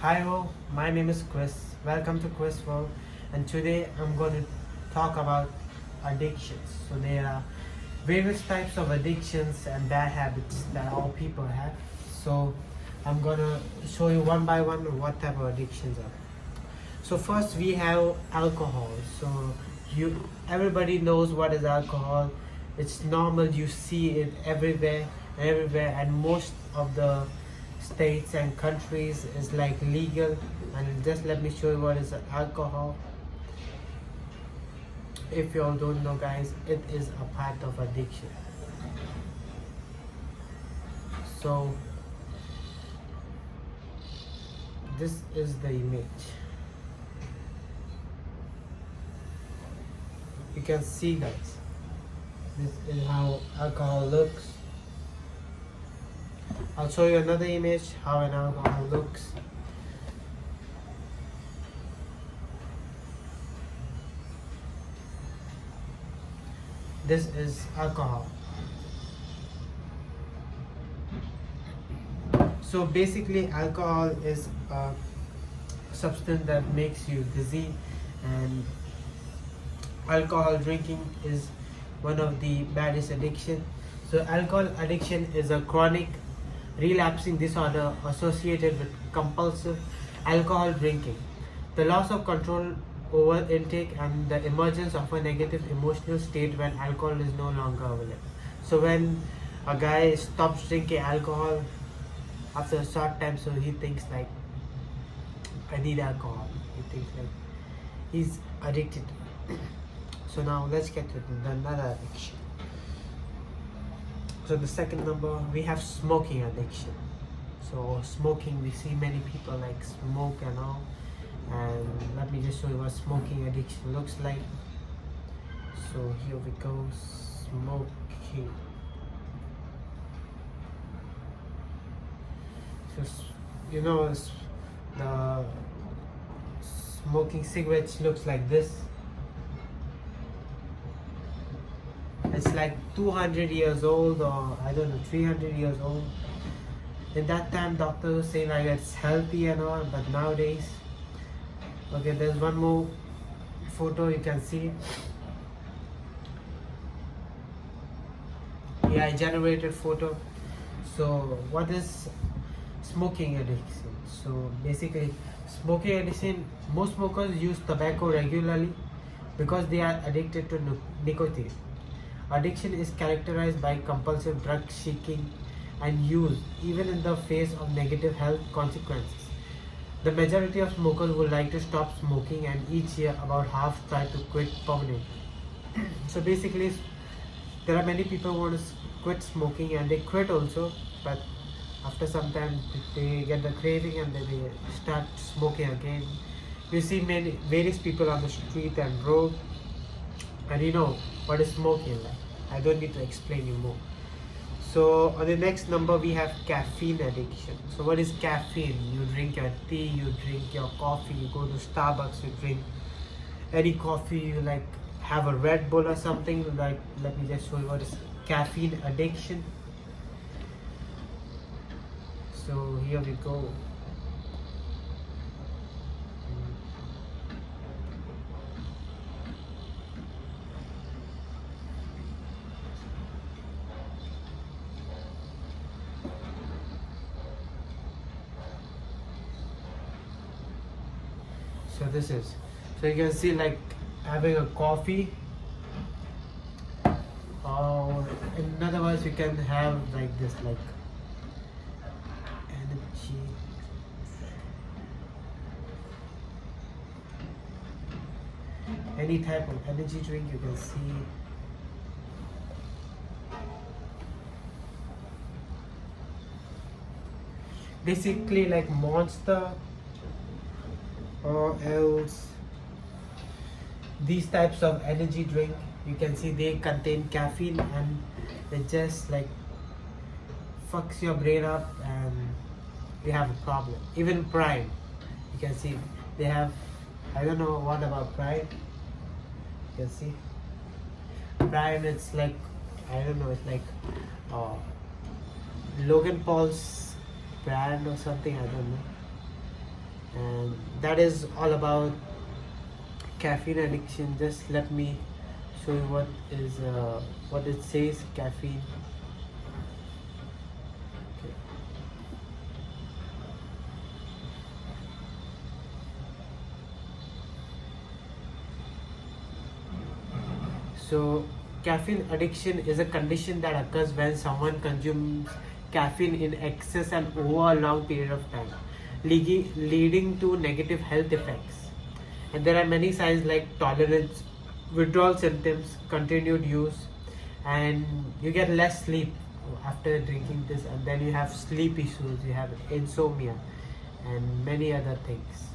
Hi all, my name is Chris. Welcome to Chris World, and today I'm going to talk about addictions. So there are various types of addictions and bad habits that all people have. So I'm going to show you one by one what type of addictions are. So first we have alcohol. So you everybody knows what is alcohol. It's normal. You see it everywhere, and most of the states and countries is like legal. And just let me show you what is alcohol. If you all don't know, guys, it is a part of addiction. So this is the image. You can see that. This is how alcohol looks. I'll show you another image how an alcohol looks. This is alcohol. So basically alcohol is a substance that makes you dizzy, and alcohol drinking is one of the baddest addiction. So alcohol addiction is a chronic relapsing disorder associated with compulsive alcohol drinking, the loss of control over intake, and the emergence of a negative emotional state when alcohol is no longer available. So when a guy stops drinking alcohol after a short time, so he thinks like, I need alcohol. He thinks like he's addicted. So now let's get to another addiction. So the second number, we have smoking addiction. So smoking, we see many people like smoke and all. And let me just show you what smoking addiction looks like. So here we go, smoking. So you know, the smoking cigarettes looks like this. It's like 200 years old, or I don't know, 300 years old. In that time doctors say like it's healthy and all, but nowadays, okay, there's one more photo you can see. Yeah, I generated photo. So what is smoking addiction? So basically smoking addiction, most smokers use tobacco regularly because they are addicted to nicotine. Addiction is characterized by compulsive drug seeking and use, even in the face of negative health consequences. The majority of smokers would like to stop smoking, and each year about half try to quit permanently. So basically, there are many people who want to quit smoking and they quit also, but after some time they get the craving and then they start smoking again. You see many various people on the street and road, and you know what is smoking like. I don't need to explain you more. So on the next number we have caffeine addiction. So what is caffeine? You drink your tea, you drink your coffee, you go to Starbucks, you drink any coffee, you like have a Red Bull or something. Like, let me just show you what is caffeine addiction. So here we go. So this is, so you can see like having a coffee, or in other words you can have like this, like energy, any type of energy drink you can see. Basically like Monster, or else these types of energy drink, you can see they contain caffeine, and they just like fucks your brain up and you have a problem. Even Prime, you can see they have, I don't know what about Prime. You can see Prime, it's like, I don't know, it's like Logan Paul's brand or something, I don't know. and that is all about caffeine addiction. Just let me show you what it says caffeine. Okay. So caffeine addiction is a condition that occurs when someone consumes caffeine in excess and over a long period of time, leading to negative health effects. And there are many signs like tolerance, withdrawal symptoms, continued use, and you get less sleep after drinking this, and then you have sleep issues, you have insomnia, and many other things.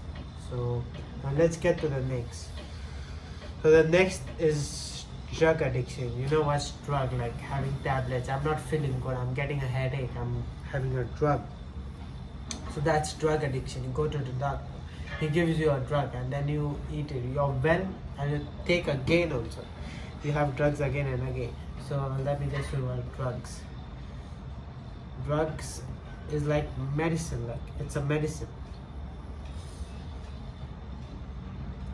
So now let's get to the next. So the next is drug addiction. You know what's drug? Like having tablets. I'm not feeling good. I'm getting a headache. I'm having a drug. So that's drug addiction. You go to the doctor. He gives you a drug and then you eat it. You're well and you take again also. You have drugs again and again. So let me just show you what drugs. Drugs is like medicine. Like it's a medicine.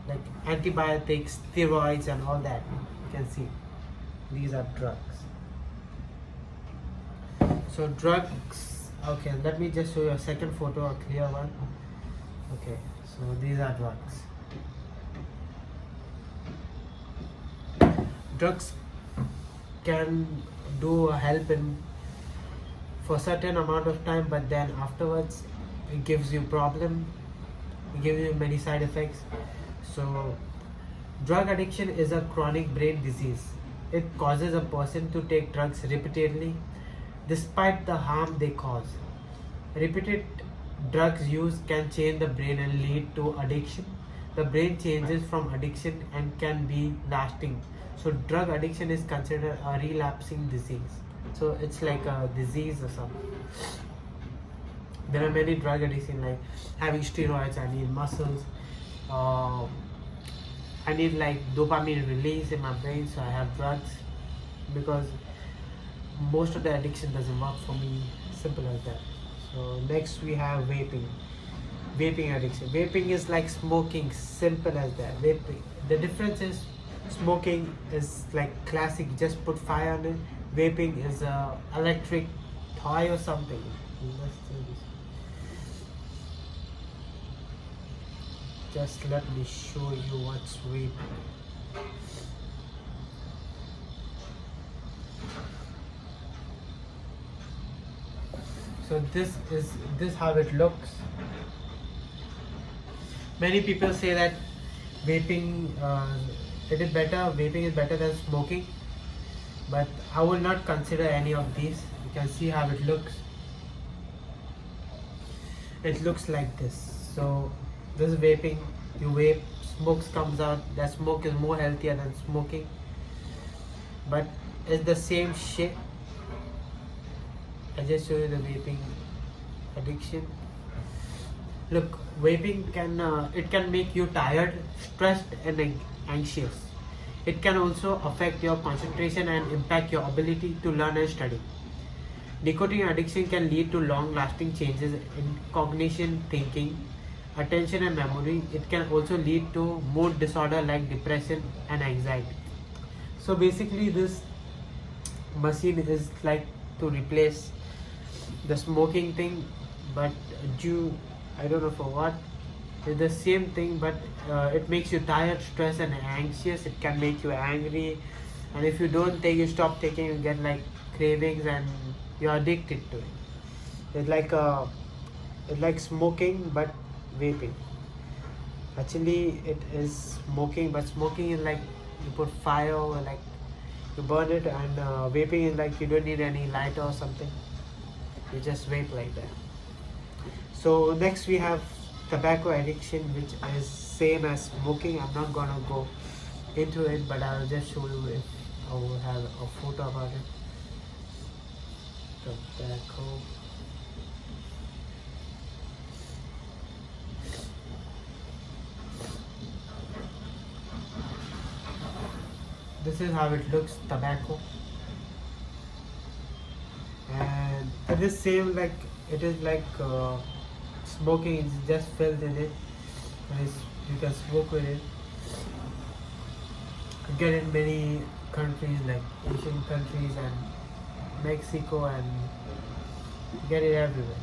Like antibiotics, steroids, and all that. You can see these are drugs. So drugs. Okay, let me just show you a second photo, a clear one. Okay, so these are drugs. Drugs can do help in for certain amount of time, but then afterwards it gives you problem. It gives you many side effects. So, drug addiction is a chronic brain disease. It causes a person to take drugs repeatedly despite the harm they cause. Repeated drugs use can change the brain and lead to addiction. The brain changes from addiction and can be lasting. So, drug addiction is considered a relapsing disease. So, it's like a disease or something. There are many drug addiction like having steroids. I need muscles. I need like dopamine release in my brain, so I have drugs because most of the addiction doesn't work for me. Simple as that. So next we have vaping. Vaping addiction. Vaping is like smoking. Simple as that. Vaping. The difference is smoking is like classic. Just put fire on it. Vaping is a electric toy or something. Let's do this. Just let me show you what's vaping. So this how it looks. Many people say that vaping it is better. Vaping is better than smoking, but I will not consider any of these. You can see how it looks. It looks like this. So this is vaping. You vape, smoke comes out. That smoke is more healthier than smoking, but it's the same shit. I just show you the vaping addiction. Look, vaping can it can make you tired, stressed, and anxious. It can also affect your concentration and impact your ability to learn and study. Nicotine addiction can lead to long-lasting changes in cognition, thinking, attention, and memory. It can also lead to mood disorder like depression and anxiety. So basically, this machine is like to replace the smoking thing, but I don't know for what. It's the same thing, but it makes you tired, stressed, and anxious. It can make you angry, and if you don't take, you stop taking, you get like cravings, and you're addicted to it. It's like smoking, but vaping. Actually, it is smoking, but smoking is like you put fire or like you burn it, and vaping is like you don't need any lighter or something. You just vape like that. So next we have tobacco addiction, which is same as smoking. I'm not gonna go into it, but I'll just show you if I will have a photo about it. Tobacco. This is how it looks, tobacco. And it is same like it is like smoking is just filled in it, and you can smoke with it. You get in many countries like Asian countries and Mexico, and you get it everywhere.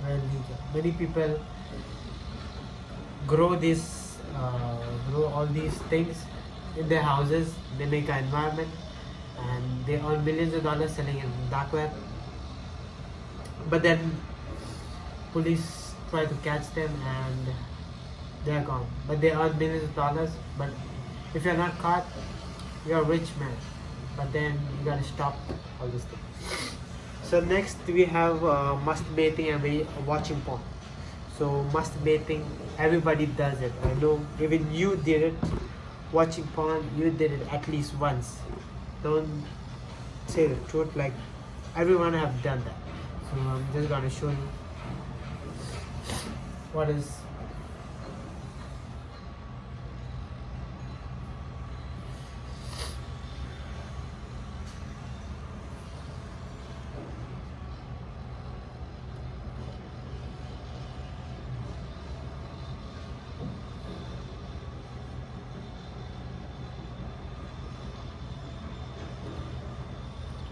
Very legal. Many people grow grow all these things in their houses. They make an environment, and they earn millions of dollars selling in dark web. But then police try to catch them, and they are gone. But they earn millions of dollars. But if you're not caught, you're a rich man. But then you gotta stop all this thing. So next we have masturbating and watching porn. So masturbating, everybody does it. I know even you did it. Watching porn, you did it at least once. Don't say the truth. Like everyone have done that. So I'm just gonna show you what is.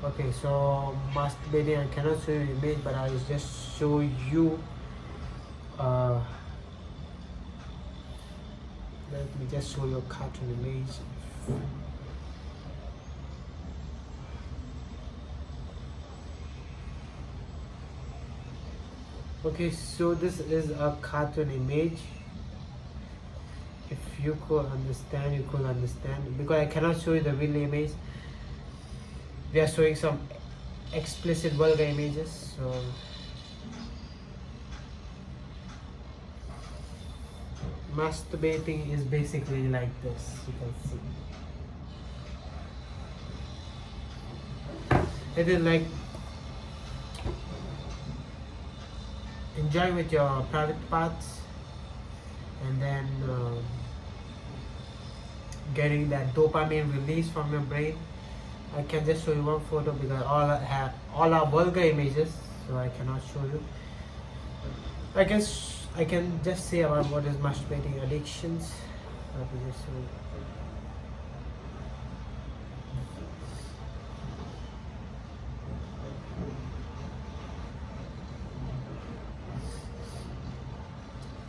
Okay, so masturbating, I cannot show you image, but I will just show you. Let me just show you a cartoon image. Okay, so this is a cartoon image. If you could understand, you could understand. Because I cannot show you the real image. We are showing some explicit vulgar images. So masturbating is basically like this. You can see. It is like enjoy with your private parts, and then getting that dopamine release from your brain. I can just show you one photo because all are vulgar images, so I cannot show you. I guess I can just say about what is masturbating addictions. Let me just show you.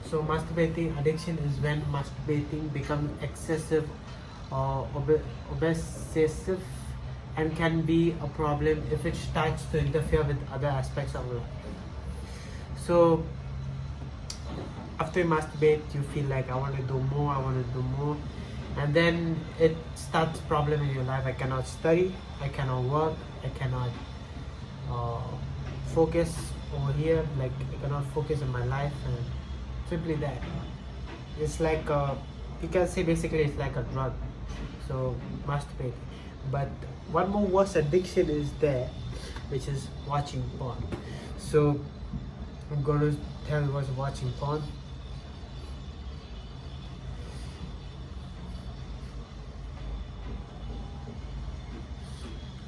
So masturbating addiction is when masturbating becomes excessive or obsessive, and can be a problem if it starts to interfere with other aspects of life. So after you masturbate, you feel like I want to do more, and then it starts problem in your life. I cannot study, I cannot work, I cannot focus over here, like I cannot focus on my life, and simply that. It's like you can say basically it's like a drug. So masturbate. But one more worse addiction is there, which is watching porn. So I'm gonna tell you what's watching porn.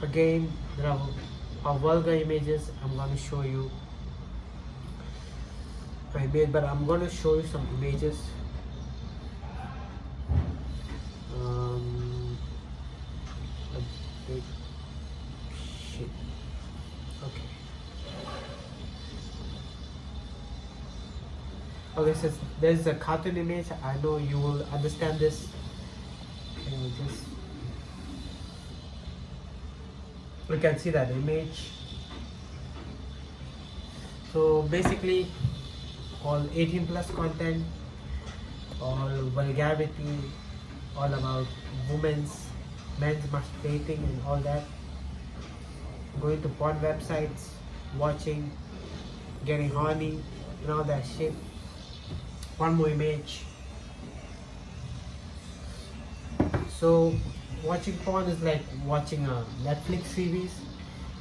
Again, there are vulgar images. I'm gonna show you I made, but I'm gonna show you some images. A big shit. Okay. Okay, so there's a cartoon image. I know you will understand this. You can see that image. So basically, all 18 plus content, all vulgarity, all about men's masturbating and all that. Going to porn websites, watching, getting horny, and all that shit. One more image. So watching porn is like watching a Netflix series,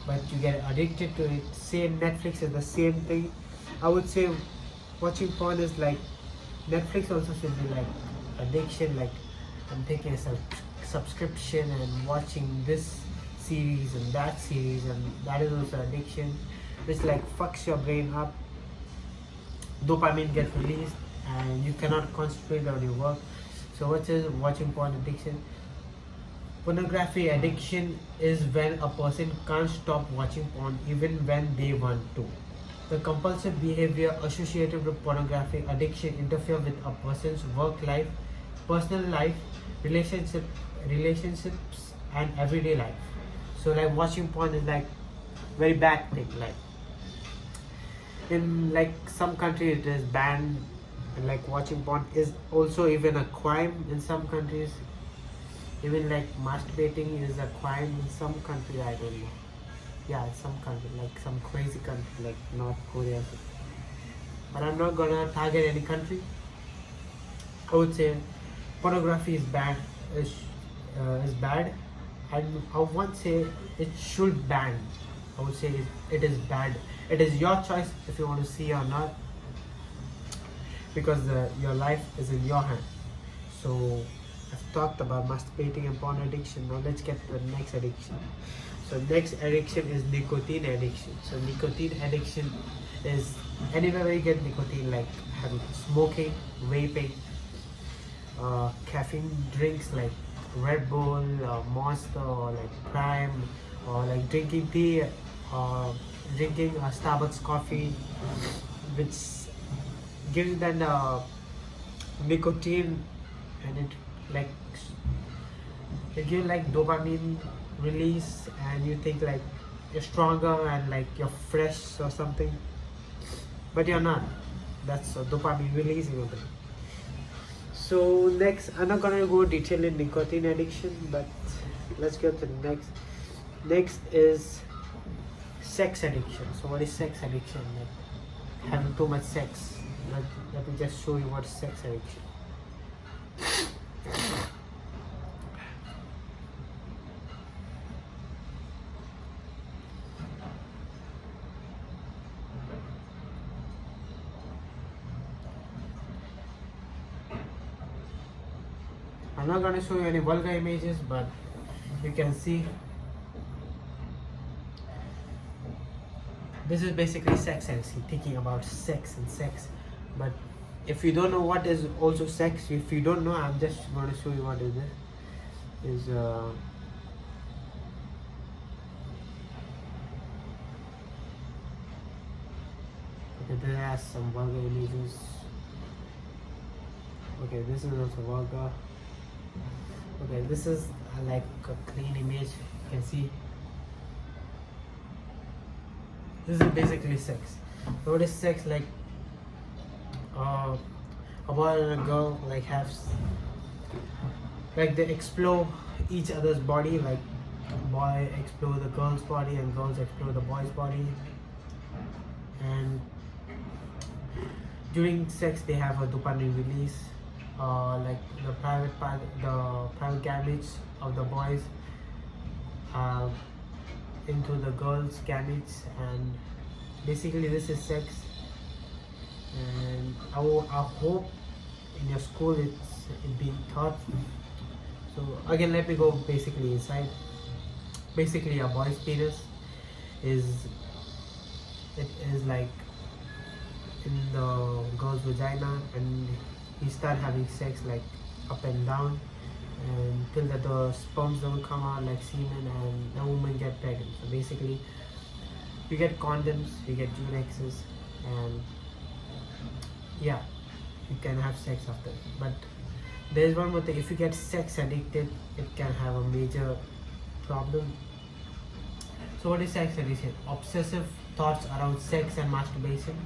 but you get addicted to it. Same, Netflix is the same thing. I would say watching porn is like Netflix also should be like addiction. Like I'm taking a subscription and watching this series and that series, and that is also addiction, which like fucks your brain up. dopamine gets released and you cannot concentrate on your work. So what is watching porn addiction? Pornography addiction is when a person can't stop watching porn even when they want to. The compulsive behavior associated with pornography addiction interfere with a person's work life, personal life, relationships, and everyday life. So like watching porn is like very bad thing. Like in like some countries it is banned, and like watching porn is also even a crime in some countries. Even like masturbating is a crime in some country, I don't know. Yeah, some country, like some crazy country like North Korea. But I'm not gonna target any country. I would say pornography is bad, is bad, and I won't say it should ban. I would say it is bad. It is your choice if you want to see or not, because your life is in your hand. So I've talked about masturbating and porn addiction. Now let's get to the next addiction. So next addiction is nicotine addiction. So nicotine addiction is anywhere where you get nicotine, like having smoking, vaping, caffeine drinks like Red Bull, Monster, or like Prime, or like drinking tea, or drinking Starbucks coffee, which gives them nicotine, and like it gives like dopamine release, and you think like you're stronger and like you're fresh or something, but you're not. That's dopamine release in your brain. So next, I'm not gonna go detail in nicotine addiction, but let's go to the next. Next is sex addiction. So what is sex addiction? Like having too much sex. Let me just show you what is sex addiction. I'm not going to show you any vulgar images, but you can see this is basically sex addiction, thinking about sex and sex. But if you don't know what is also sex, if you don't know, I'm just going to show you what is this. Okay, there are some vulgar images. Okay, this is also vulgar. Okay, this is like a clean image. You can see this is basically sex. So what is sex? Like a boy and a girl like have like they explore each other's body. Like boy explore the girl's body and girls explore the boy's body, and during sex they have a dopamine release. Like the private gametes of the boys into the girls' gametes, and basically this is sex. And I hope in your school it's being taught. So again, let me go basically inside. Basically, a boy's penis is like in the girl's vagina, and he start having sex like up and down, and till that the sperms don't come out like semen, and the woman get pregnant. So basically you get condoms, you get Junexes, and yeah, you can have sex after. But there's one more thing: if you get sex addicted, it can have a major problem. So what is sex addiction? Obsessive thoughts around sex and masturbation,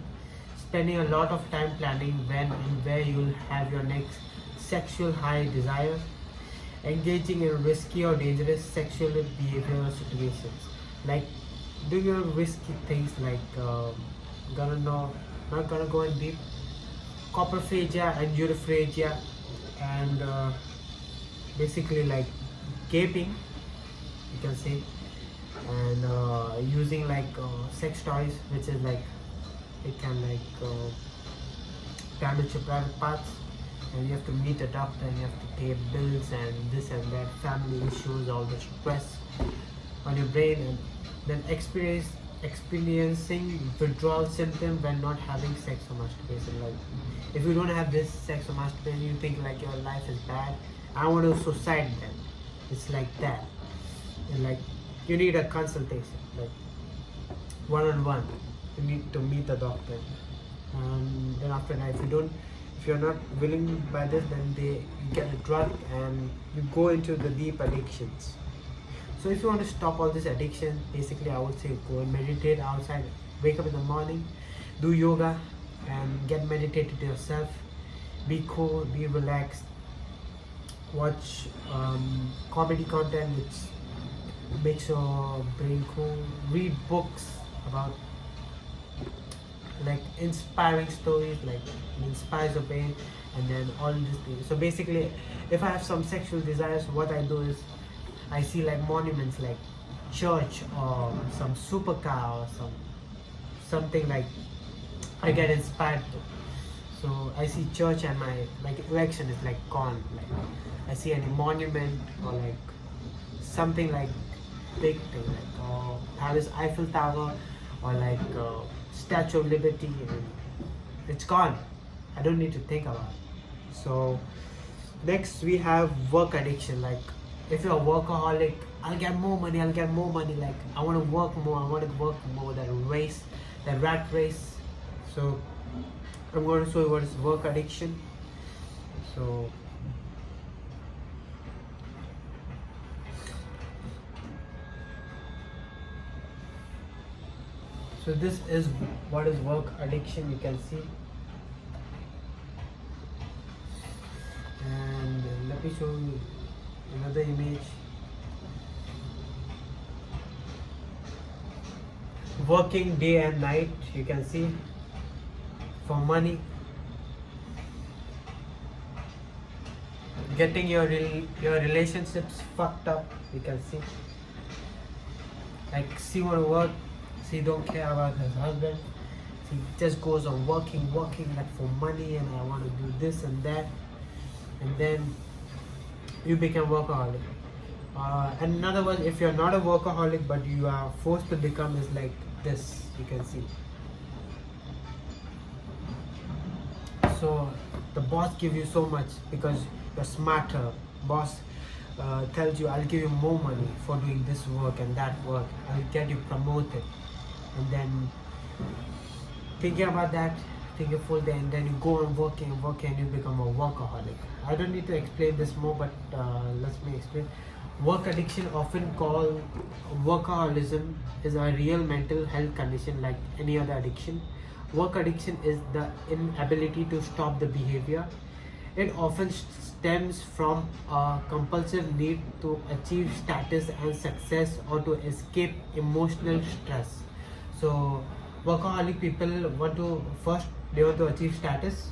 spending a lot of time planning when and where you'll have your next sexual high desire, engaging in risky or dangerous sexual behavioral situations, like doing risky things like not gonna go in deep, coprophagia and uriphagia, and basically like gaping, you can say, and using like sex toys, which is like it can like damage your private parts, and you have to meet a doctor, and you have to pay bills and this and that, family issues, all the stress on your brain, and then experiencing withdrawal symptom when not having sex or masturbation. Like if you don't have this sex or masturbation, you think like your life is bad. I want to suicide then. It's like that. And like you need a consultation, like one-on-one. You need to meet the doctor. And then after that, if you're not willing by this, then you get a drug and you go into the deep addictions. So if you want to stop all this addiction, basically I would say go and meditate outside, wake up in the morning, do yoga and get meditated to yourself, be cool, be relaxed, watch comedy content which makes your brain cool, read books about like inspiring stories, like inspires your brain, and then all these things. So basically, if I have some sexual desires, what I do is I see like monuments like church or some supercar or something like I get inspired to. So I see church and my like erection is like gone. Like I see any monument or like something like big thing like Paris Eiffel Tower or like Statue of Liberty, and it's gone. I don't need to think about it. So next we have work addiction. Like if you're a workaholic, I'll get more money. Like I want to work more. That rat race. So I'm going to show you what is work addiction. So this is what is work addiction, you can see. And let me show you another image. Working day and night, you can see, for money. Getting your relationships fucked up, you can see. Like she want to work, she don't care about her husband. She just goes on working like for money, and I want to do this and that, and then you become workaholic. And in other words, if you're not a workaholic but you are forced to become, is like this, you can see. So the boss gives you so much because you're smarter. Boss tells you, I'll give you more money for doing this work and that work. I'll get you promoted. And then thinking about that, thinking full day, and then you go on working and you become a workaholic. I don't need to explain this more, but let me explain. Work addiction, often called workaholism, is a real mental health condition like any other addiction. Work addiction is the inability to stop the behavior. It often stems from a compulsive need to achieve status and success or to escape emotional stress. So workaholic people want to, first they want to achieve status,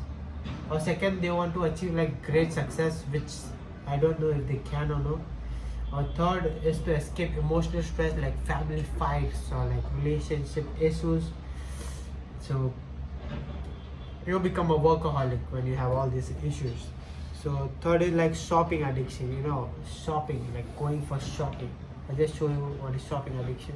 or second they want to achieve like great success, which I don't know if they can or no, or third is to escape emotional stress like family fights or like relationship issues. So you become a workaholic when you have all these issues. So third is like shopping addiction, shopping, like going for shopping. I'll just show you what is shopping addiction.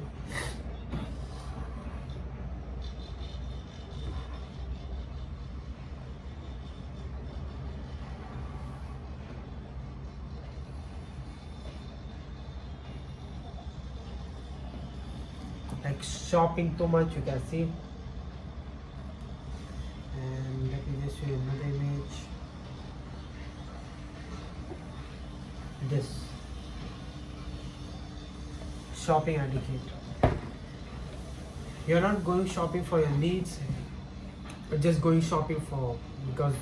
Like shopping too much, you can see. And let me just show you another image. This shopping addiction. You're not going shopping for your needs, but just going shopping because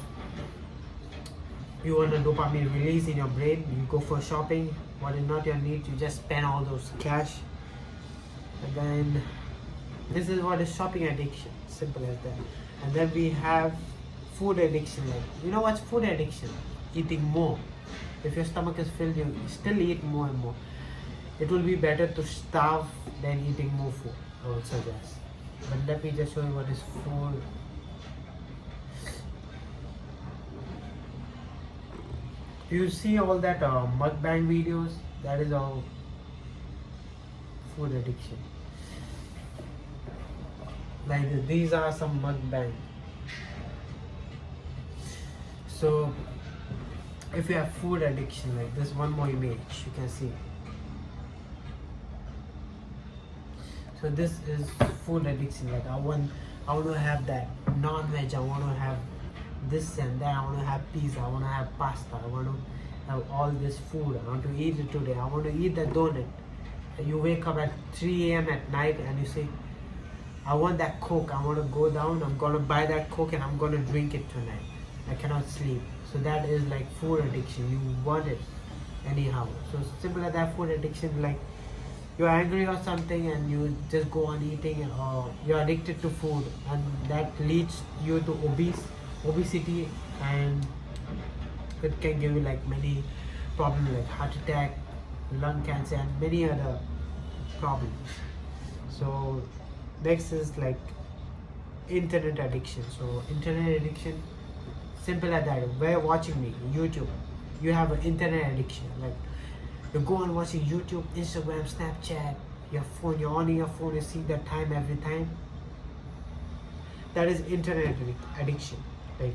you want a dopamine release in your brain. You go for shopping, what is not your needs, you just spend all those cash. And then this is what is shopping addiction, simple as that. And then we have food addiction. Like, what's food addiction? Eating more. If your stomach is filled, you still eat more and more. It will be better to starve than eating more food, I would suggest. But let me just show you what is food. You see all that mukbang videos? That is all food addiction. Like these are some mukbang. So if you have food addiction, like this one more image you can see. So this is food addiction. Like I want to have that non-veg. I want to have this and that. I want to have pizza. I want to have pasta. I want to have all this food. I want to eat it today. I want to eat that donut. You wake up at 3 a.m. at night and you say, I want that Coke. I want to go down. I'm gonna buy that Coke and I'm gonna drink it tonight. I cannot sleep. So that is like food addiction. You want it anyhow. So simple as that. Food addiction, like you're angry or something and you just go on eating, or you're addicted to food, and that leads you to obesity, and it can give you like many problems like heart attack, lung cancer, and many other problems. So next is like internet addiction. So internet addiction, simple as that. Where you're watching me, YouTube, you have an internet addiction. Like you go on watching YouTube, Instagram, Snapchat, your phone, you're on your phone, you see the time every time. That is internet addiction. Like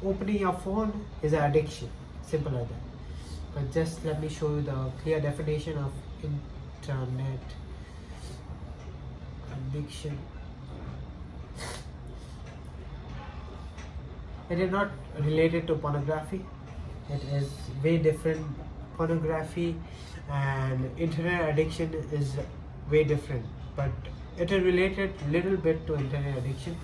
opening your phone is an addiction. Simple as that. But just let me show you the clear definition of internet addiction. It is not related to pornography. It is way different. Pornography and internet addiction is way different, but it is related little bit to internet addiction.